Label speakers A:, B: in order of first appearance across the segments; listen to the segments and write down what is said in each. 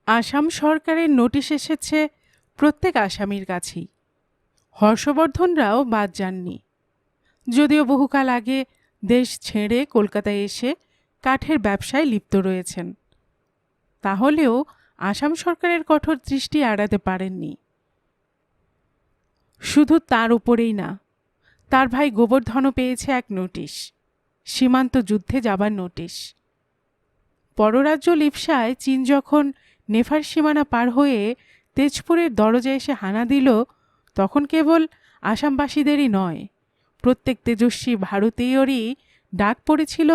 A: আসাম সরকারের নোটিশ এসেছে প্রত্যেক আসামির কাছেই। হর্ষবর্ধনরাও বাদ যাননি, যদিও বহুকাল আগে দেশ ছেড়ে কলকাতায় এসে কাঠের ব্যবসায় লিপ্ত রয়েছেন। তাহলেও আসাম সরকারের কঠোর দৃষ্টি এড়াতে পারেননি। শুধু তার উপরেই না, তার ভাই গোবর্ধনও পেয়েছে এক নোটিশ, সীমান্ত যুদ্ধে যাবার নোটিশ। পররাজ্য লিপসায় চীন যখন নেফার সীমানা পার হয়ে তেজপুরের দরজায় এসে হানা দিল, তখন কেবল আসামবাসীদেরই নয়, প্রত্যেক তেজস্বী ভারতীয়রই ডাক পড়েছিল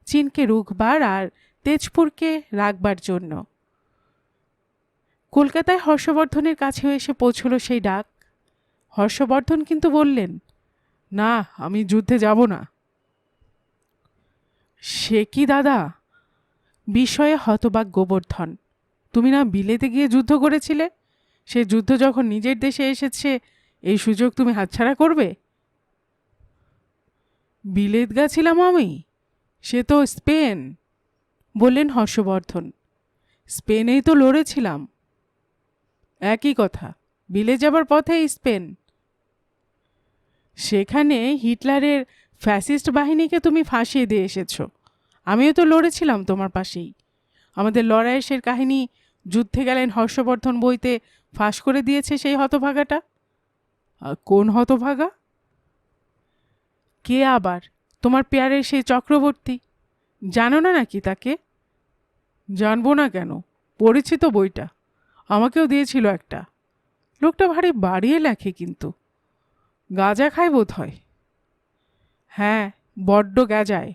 A: চীনকে রুখবার আর তেজপুরকে রাখবার জন্য। কলকাতায় হর্ষবর্ধনের কাছেও এসে পৌঁছল সেই ডাক। হর্ষবর্ধন কিন্তু বললেন, না, আমি যুদ্ধে যাব না। সে কি দাদা? বিষয়ে হতবাক গোবর্ধন। তুমি না বিলেতে গিয়ে যুদ্ধ করেছিলে? সে যুদ্ধ যখন নিজের দেশে এসেছে, এই সুযোগ তুমি হাতছাড়া করবে? বিলেত গেছিলাম আমি? সে তো স্পেন, বললেন হর্ষবর্ধন। স্পেনেই তো লড়েছিলাম। একই কথা, বিলে যাবার পথে স্পেন। সেখানে হিটলারের ফ্যাসিস্ট বাহিনীকে তুমি ফাঁসিয়ে দিয়ে এসেছো। আমিও তো লড়েছিলাম তোমার পাশেই। আমাদের লড়াইয়ের কাহিনী যুদ্ধে গেলেন হর্ষবর্ধন বইতে ফাঁস করে দিয়েছে সেই হতভাগাটা। কোন হতভাগা? কে আবার? তোমার পেয়ারের সেই চক্রবর্তী। জানো না নাকি তাকে? জানবো না কেন, পড়েছি তো বইটা, আমাকেও দিয়েছিল একটা। লোকটা ভারী বাড়িয়ে লেখে, কিন্তু গাঁজা খায় বোধ হয়। হ্যাঁ, বড্ড গাঁজায়।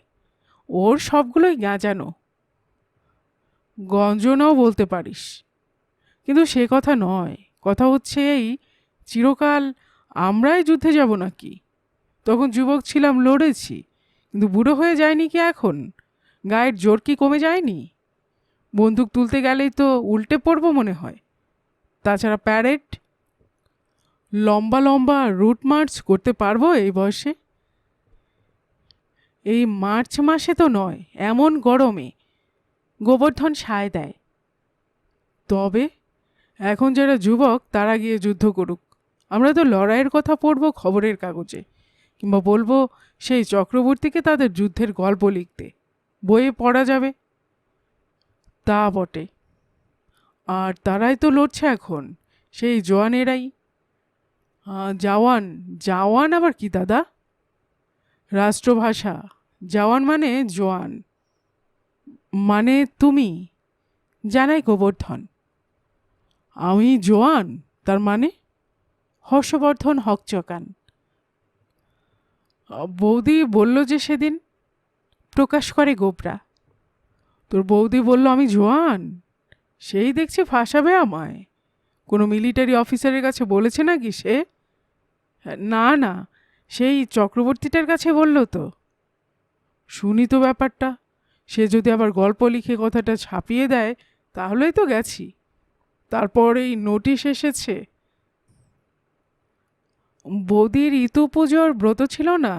A: ওর সবগুলোই গাঁজানো। গঞ্জনাও বলতে পারিস। কিন্তু সে কথা নয়, কথা হচ্ছে এই, চিরকাল আমরাই যুদ্ধে যাব নাকি? তখন যুবক ছিলাম, লড়েছি, কিন্তু বুড়ো হয়ে যায়নি কি এখন? গায়ের জোর কি কমে যায়নি? বন্দুক তুলতে গেলেই তো উল্টে পড়বো মনে হয়। তাছাড়া প্যারেড, লম্বা লম্বা রুট মার্চ করতে পারবো এই বয়সে? এই মার্চ মাসে তো নয়, এমন গরমে। গোবর্ধন সায় দেয়। তবে এখন যারা যুবক তারা গিয়ে যুদ্ধ করুক, আমরা তো লড়াইয়ের কথা পড়ব খবরের কাগজে, কিংবা বলবো সেই চক্রবর্তীকে তাদের যুদ্ধের গল্প লিখতে, বইয়ে পড়া যাবে। তা বটে। আর তারাই তো লড়ছে এখন, সেই জওয়ানেরাই। জওয়ান? জওয়ান আবার কি দাদা? রাষ্ট্রভাষা। জওয়ান মানে জোয়ান। মানে তুমি? জানাই গোবর্ধন। আমি জোয়ান? তার মানে? হর্ষবর্ধন হকচকান। বৌদি বলল যে সেদিন, প্রকাশ করে গোবরা। তোর বৌদি বলল আমি জোয়ান? সেই দেখছি ফাঁসাবে আমায়। কোনো মিলিটারি অফিসারের কাছে বলেছে নাকি সে? না না, সেই চক্রবর্তীটার কাছে বলল তো। শুনি তো ব্যাপারটা। সে যদি আবার গল্প লিখে কথাটা ছাপিয়ে দেয়, তাহলেই তো গেছি। তারপর এই নোটিশ এসেছে। বৌদির ইতু পুজোর ব্রত ছিল না,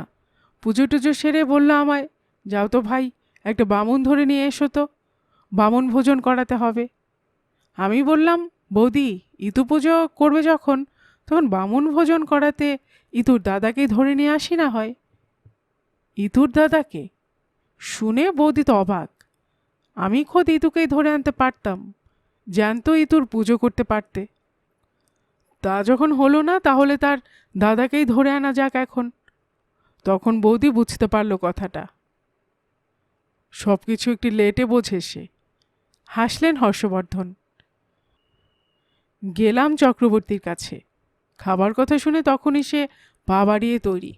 A: পুজো টুজো সেরে বলল আমায়, যাও তো ভাই, একটা বামুন ধরে নিয়ে এসো তো, বামুন ভোজন করাতে হবে। আমি বললাম, বৌদি ইতু পুজো করবে যখন, তখন বামুন ভোজন করাতে ইতুর দাদাকেই ধরে নিয়ে আসি না হয়। ইতুর দাদাকে? শুনে বৌদি তো অবাক। আমি খোদ ইতুকেই ধরে আনতে পারতাম, জ্যান্ত ইতুর পুজো করতে পারতে। তা যখন হলো না, তাহলে তার দাদাকেই ধরে আনা যাক এখন। তখন বৌদি বুঝতে পারলো কথাটা। সব কিছু একটু লেটে বোঝে সে। হাসলেন হর্ষবর্ধন। গেলাম চক্রবর্তীর কাছে। খাবার কথা শুনে তখনই সে পা বাড়িয়ে তৈরি,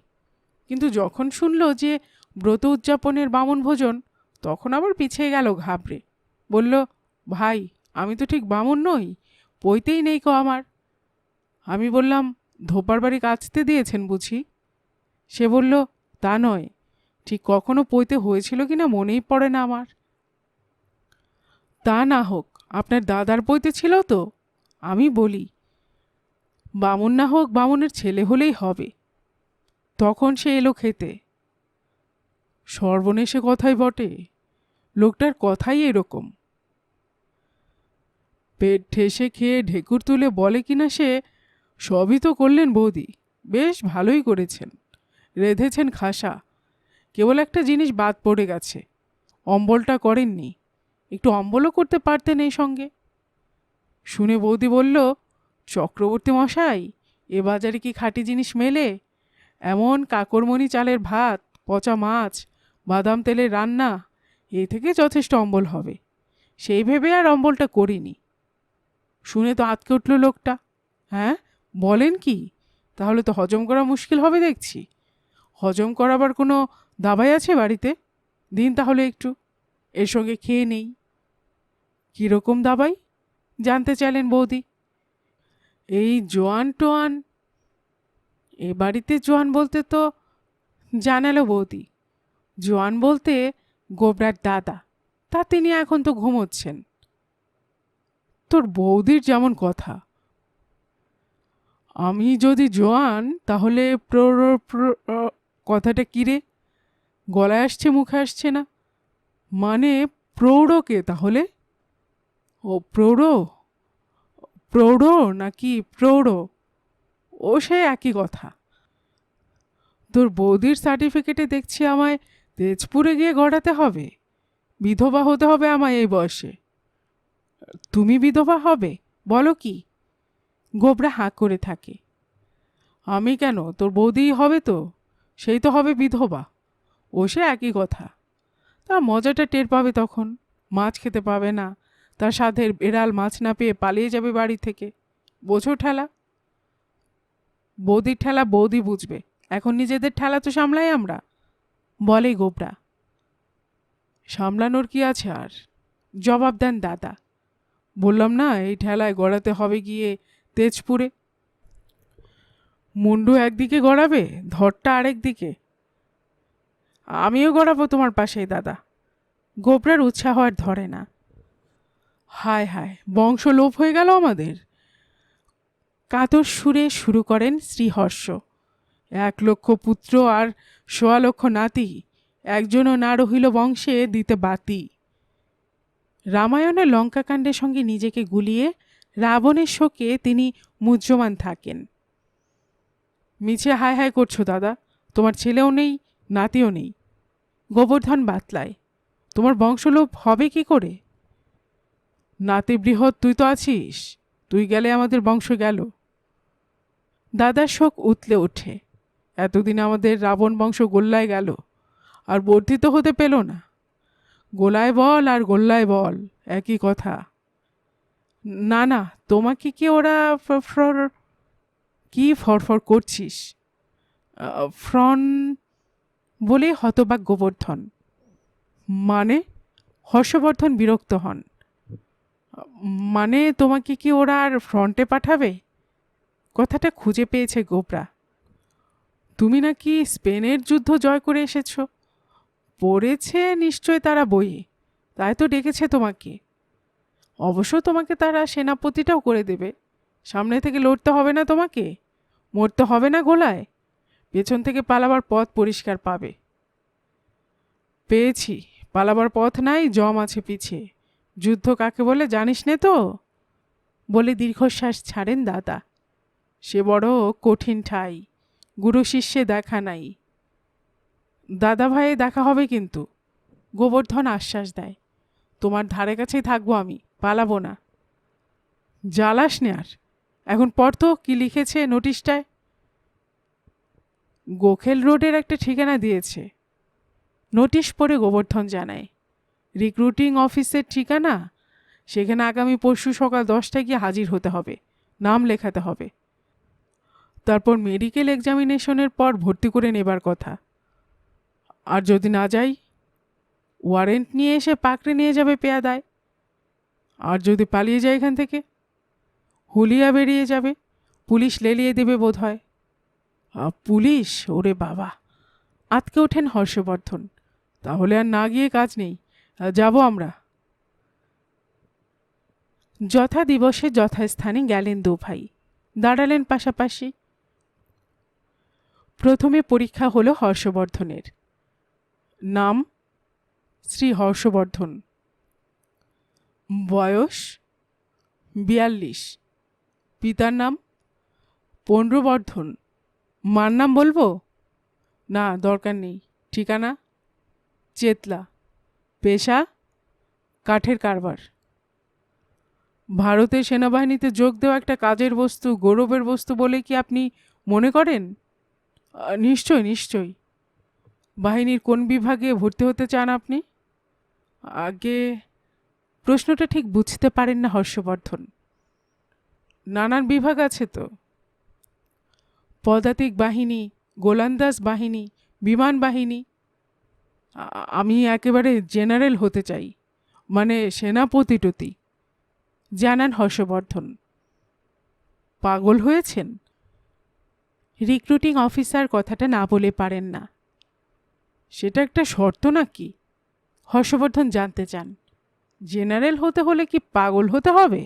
A: কিন্তু যখন শুনল যে ব্রত উদযাপনের বামুন ভোজন, তখন আবার পিছিয়ে গেল ঘাবড়ে। বলল, ভাই, আমি তো ঠিক বামুন নই, পইতেই নেই কো আমার। আমি বললাম, ধোপার বাড়ি কাচতে দিয়েছেন বুঝি? সে বলল, তা নয়, ঠিক কখনো পইতে হয়েছিল কিনা মনেই পড়ে না আমার। তা না হোক, আপনার দাদার পইতে ছিল তো? আমি বলি, বামুন না হোক, বামুনের ছেলে হলেই হবে। তখন সে এলো খেতে। সর্বনেশে কথাই বটে, লোকটার কথাই এরকম। পেট ঠেসে খেয়ে ঢেকুর তুলে বলে কিনা সে, সবই তো করলেন বৌদি, বেশ ভালোই করেছেন, রেঁধেছেন খাসা। কেবল একটা জিনিস বাদ পড়ে গেছে, অম্বলটা করেননি। একটু অম্বলও করতে পারতেন এই সঙ্গে। শুনে বৌদি বলল, চক্রবর্তী মশাই, এ বাজারে কি খাঁটি জিনিস মেলে? এমন কাকরমণি চালের ভাত, পচা মাছ, বাদাম তেলের রান্না, এ থেকে যথেষ্ট অম্বল হবে। সেই ভেবে আর অম্বলটা করিনি। শুনে তো আঁতকে উঠল লোকটা। হ্যাঁ, বলেন কি? তাহলে তো হজম করা মুশকিল হবে দেখছি। হজম করাবার কোনো দাবাই আছে বাড়িতে? দিন তাহলে একটু, এর সঙ্গে খেয়ে নেই। কীরকম দাবাই জানতে চাইলেন বৌদি? এই জোয়ান টোয়ান। এ বাড়িতে জোয়ান বলতে তো, জানালো বৌদি, জোয়ান বলতে গোবরার দাদা, তা তিনি এখন তো ঘুমোচ্ছেন। তোর বৌদির যেমন কথা। আমি যদি জোয়ান তাহলে কথাটা কিরে? গলায় আসছে, মুখে আসছে না। মানে প্রৌঢ়কে তাহলে? ও প্রৌঢ়, প্রৌঢ় নাকি প্রৌঢ়, ও সে একই কথা। তোর বৌদির সার্টিফিকেটে দেখছি আমায় তেজপুরে গিয়ে গড়াতে হবে, বিধবা হতে হবে আমায় এই বয়সে। তুমি বিধবা হবে? বলো কি? গোবরা হাঁ করে থাকে। আমি কেন, তোর বৌদিই হবে তো, সেই তো হবে বিধবা। ও সে একই কথা। তা মজাটা টের পাবে তখন। মাছ খেতে পাবে না, তার সাধের বেড়াল মাছ না পেয়ে পালিয়ে যাবে বাড়ি থেকে। বোঝো ঠেলা? বৌদির ঠেলা বৌদি বুঝবে, এখন নিজেদের ঠেলা তো সামলাই আমরা, বলে গোবরা। সামলানোর কি আছে আর? জবাব দেন দাদা। বললাম না, এই ঠেলায় গড়াতে হবে গিয়ে তেজপুরে। মুন্ডু একদিকে গড়াবে, ধরটা আরেক দিকে। আমিও গড়াবো তোমার পাশেই দাদা। গোবরার উৎসাহ আর ধরে না। হায় হায়, বংশ লোপ হয়ে গেল আমাদের। কাতর সুরে শুরু করেন শ্রীহর্ষ। 1,00,000 পুত্র আর 1,00,000 নাতি, একজনও না রহিল বংশে দিতে বাতি। রামায়ণের লঙ্কাকাণ্ডের সঙ্গে নিজেকে গুলিয়ে রাবণের শোকে তিনি মুহ্যমান থাকেন। মিছে হায় হায় করছো দাদা, তোমার ছেলেও নেই, নাতিও নেই। গোবর্ধন বাতলায়, তোমার বংশলোপ হবে কি করে? নাতি বৃহৎ তুই তো আছিস, তুই গেলে আমাদের বংশ গেল। দাদার শোক উতলে ওঠে। এতদিন আমাদের রাবণ বংশ গোল্লায় গেল, আর বর্ধিত হতে পেল না। গোলায় বল আর গোল্লায় বল, একই কথা। না না, তোমাকে কি ওরা কি ফরফর করছিস? ফ্রন বলে হতবাক গোবর্ধন। মানে? হর্ষবর্ধন বিরক্ত হন। মানে তোমাকে কি ওরা আর ফ্রন্টে পাঠাবে? কথাটা খুঁজে পেয়েছে গোবরা। তুমি নাকি স্পেনের যুদ্ধ জয় করে এসেছ, পড়েছে নিশ্চয় তারা বইয়ে, তাই তো ডেকেছে তোমাকে। অবশ্য তোমাকে তারা সেনাপতিটাও করে দেবে, সামনে থেকে লড়তে হবে না তোমাকে, মরতে হবে না গোলায়, পেছন থেকে পালাবার পথ পরিষ্কার পাবে। পেয়েছি, পালাবার পথ নাই, জম আছে পিছে। যুদ্ধ কাকে বলে জানিস নে তো? বলে দীর্ঘশ্বাস ছাড়েন দাদা। সে বড় কঠিন ঠাই, গুরু শিষ্যে দেখা নাই। দাদা ভাইয়ে দেখা হবে কিন্তু, গোবর্ধন আশ্বাস দেয়। তোমার ধারে কাছেই থাকবো আমি, পালাবো না। জ্বালাস নে আর, এখন পড় তো কি লিখেছে নোটিশটায়। গোখেল রোডের একটা ঠিকানা দিয়েছে। নোটিশ পড়ে গোবর্ধন জানায়, রিক্রুটিং অফিসের ঠিকানা। সেখানে আগামী পরশু সকাল 10টায় গিয়ে হাজির হতে হবে, নাম লেখাতে হবে। তারপর মেডিকেল এক্সামিনেশনের পর ভর্তি করে নেবার কথা। আর যদি না যাই, ওয়ারেন্ট নিয়ে এসে পাকড়ে নিয়ে যাবে পেয়াদায়। আর যদি পালিয়ে যায় এখান থেকে, হুলিয়া বেরিয়ে যাবে, পুলিশ লেলিয়ে দেবে বোধ হয়। পুলিশ? ওরে বাবা! আতকে ওঠেন হর্ষবর্ধন। তাহলে আর না গিয়ে কাজ নেই, যাব আমরা। যথা দিবসে যথাস্থানে গেলেন দু ভাই, দাঁড়ালেন পাশাপাশি। প্রথমে পরীক্ষা হলো হর্ষবর্ধনের। নাম শ্রী হর্ষবর্ধন। বয়স 42। পিতার নাম? পুণ্ড্রবর্ধন। মার নাম বলবো? না, দরকার নেই। ঠিকানা? চেতলা। পেশা? কাঠের কারবার। ভারতের সেনাবাহিনীতে যোগ দেওয়া একটা কাজের বস্তু, গৌরবের বস্তু বলে কি আপনি মনে করেন? নিশ্চয় নিশ্চয়। বাহিনীর কোন বিভাগে ভর্তি হতে চান আপনি? আগে প্রশ্নটা ঠিক বুঝতে পারেন না হর্ষবর্ধন। নানান বিভাগ আছে তো। পদাতিক বাহিনী, গোলন্দাজ বাহিনী, বিমান বাহিনী। আমি একেবারে জেনারেল হতে চাই, মানে সেনাপতিটতি, জানান হর্ষবর্ধন। পাগল হয়েছেন? রিক্রুটিং অফিসার কথাটা না বলে পারেন না। সেটা একটা শর্ত নাকি? হর্ষবর্ধন জানতে চান। জেনারেল হতে হলে কি পাগল হতে হবে?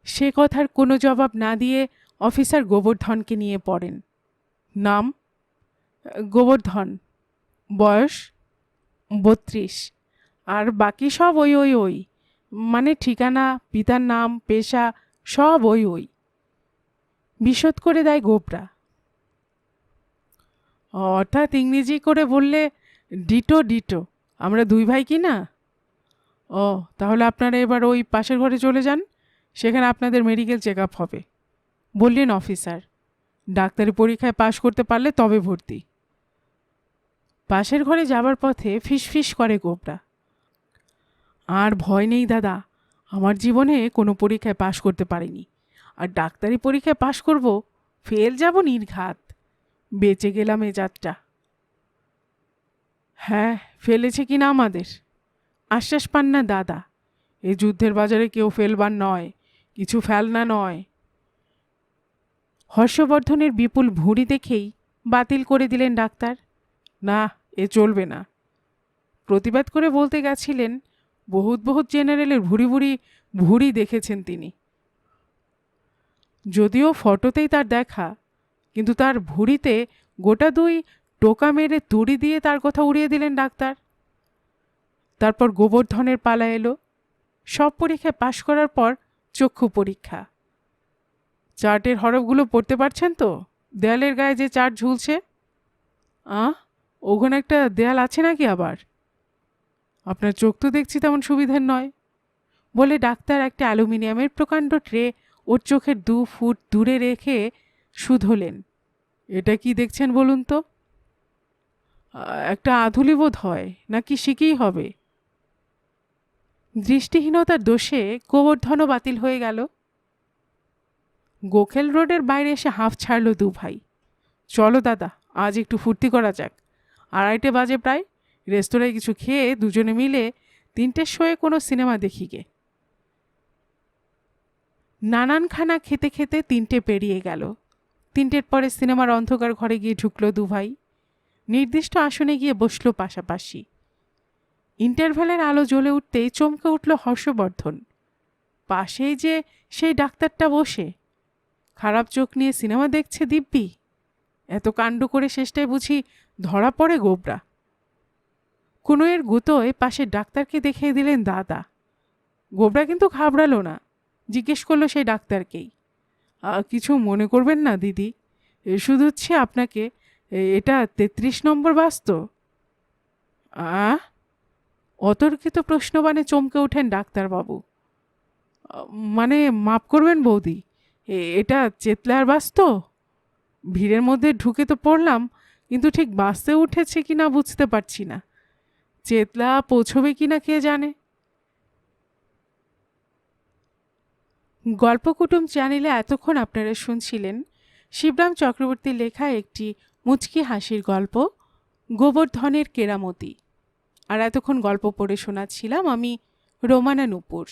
A: সে কথার কোনো জবাব না দিয়ে অফিসার গোবর্ধনকে নিয়ে পড়েন। নাম? গোবর্ধন। বয়স? 32। আর বাকি সব ওই ওই ওই, মানে ঠিকানা, পিতার নাম, পেশা সব ওই ওই। বিশদ করে দেয় গোবরা। অর্থাৎ ইংরেজি করে বললে ডিটো ডিটো। আমরা দুই ভাই কি না? ও, তাহলে আপনারা এবার ওই পাশের ঘরে চলে যান, সেখানে আপনাদের মেডিকেল চেক আপ হবে, বললেন অফিসার। ডাক্তারি পরীক্ষায় পাশ করতে পারলে তবে ভর্তি। পাশের ঘরে যাবার পথে ফিসফিস করে গোবরা। আর ভয় নেই দাদা, আমার জীবনে কোনো পরীক্ষায় পাশ করতে পারিনি, আর ডাক্তারি পরীক্ষায় পাশ করব, ফেল যাব নির্ঘাত। বেঁচে গেলাম এ যাত্রা। হ্যাঁ, ফেলেছে কিনা আমাদের? আশ্বাস পান না দাদা, এ যুদ্ধের বাজারে কেউ ফেলবার নয়, কিছু ফেলনা নয়। হর্ষবর্ধনের বিপুল ভুঁড়ি দেখেই বাতিল করে দিলেন ডাক্তার। না, এ চলবে না। প্রতিবাদ করে বলতে গেছিলেন, বহুত বহুত জেনারেলের ভুঁড়ি ভুঁড়ি ভুঁড়ি দেখেছেন তিনি। যদিও ফটোতেই তার দেখা, কিন্তু তার ভুঁড়িতে গোটা দুই টোকা মেরে তুড়ি দিয়ে তার কথা উড়িয়ে দিলেন ডাক্তার। তারপর গোবর্ধনের পালা এলো। সব পরীক্ষায় পাশ করার পর চক্ষু পরীক্ষা। চার্টের হরফগুলো পড়তে পারছেন তো? দেয়ালের গায়ে যে চার্ট ঝুলছে। ওখানে একটা দেয়াল আছে নাকি আবার? আপনার চোখ তো দেখছি তেমন সুবিধের নয়, বলে ডাক্তার একটা অ্যালুমিনিয়ামের প্রকাণ্ড ট্রে ওর চোখের 2 ফুট দূরে রেখে শুধলেন। এটা কি দেখছেন বলুন তো? একটা আধুলি বোধ হয়, নাকি শিখেই হবে? দৃষ্টিহীনতার দোষে গোবর্ধনও বাতিল হয়ে গেল। গোখেল রোডের বাইরে এসে হাঁফ ছাড়ল দু ভাই। চলো দাদা, আজ একটু ফুর্তি করা যাক। 2:30 বাজে প্রায়। রেস্তোরাঁয় কিছু খেয়ে দুজনে মিলে 3টের শোয়ে কোনো সিনেমা দেখি গে। নানান খানা খেতে খেতে 3টে পেরিয়ে গেল। 3টের পরে সিনেমার অন্ধকার ঘরে গিয়ে ঢুকলো দু ভাই। নির্দিষ্ট আসনে গিয়ে বসলো পাশাপাশি। ইন্টারভ্যালের আলো জ্বলে উঠতেই চমকে উঠল হর্ষবর্ধন। পাশেই যে সেই ডাক্তারটা বসে খারাপ চোখ নিয়ে সিনেমা দেখছে দিব্যি। এত কাণ্ড করে শেষটায় বুঝি ধরা পড়ে গোবরা। কুনুয়ের গুতোয় পাশের ডাক্তারকে দেখিয়ে দিলেন দাদা। গোবরা কিন্তু ঘাবড়ালো না, জিজ্ঞেস করলো সেই ডাক্তারকেই, কিছু মনে করবেন না দিদি, শুধু হচ্ছে আপনাকে, এটা 33 নম্বর বাস তো? অতর্কিত প্রশ্নবাণে চমকে ওঠেন ডাক্তারবাবু। মানে মাপ করবেন বৌদি, এটা চেতলার বাস তো? ভিড়ের মধ্যে ঢুকে তো পড়লাম, কিন্তু ঠিক বাসে উঠেছে কিনা বুঝতে পারছি না। চেতলা পৌঁছবে কিনা কে জানে। গল্পকুটুম চ্যানেলে এতক্ষণ আপনারা শুনছিলেন শিবরাম চক্রবর্তীর লেখা একটি মুচকি হাসির গল্প, গোবর্ধনের কেরামতি। আর এতক্ষণ গল্প পড়ে শোনাচ্ছিলাম আমি রোমানা নূপুর।